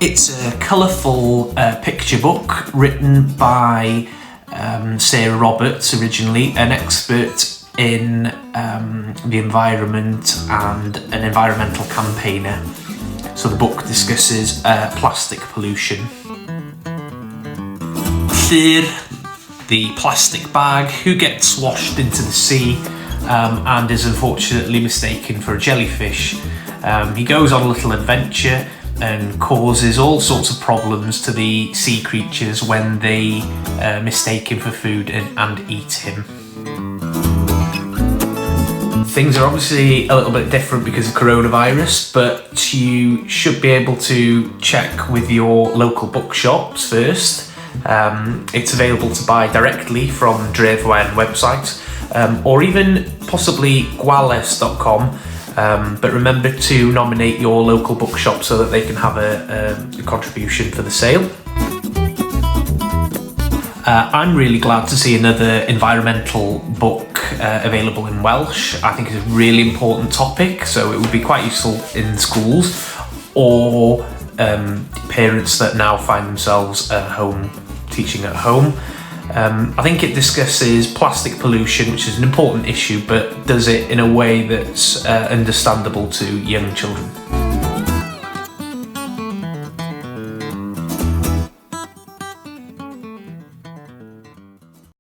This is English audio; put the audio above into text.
It's a colourful picture book written by Sarah Roberts, originally an expert in the environment and an environmental campaigner. So the book discusses plastic pollution. Llŷr, the plastic bag who gets washed into the sea and is unfortunately mistaken for a jellyfish. He goes on a little adventure and causes all sorts of problems to the sea creatures when they mistake him for food and eat him. Things are obviously a little bit different because of coronavirus, but you should be able to check with your local bookshops first. It's available to buy directly from Lyfra website, or even possibly gwales.com. But remember to nominate your local bookshop so that they can have a contribution for the sale. I'm really glad to see another environmental book available in Welsh. I think it's a really important topic, so it would be quite useful in schools or parents that now find themselves at home, teaching at home. I think it discusses plastic pollution, which is an important issue, but does it in a way that's understandable to young children.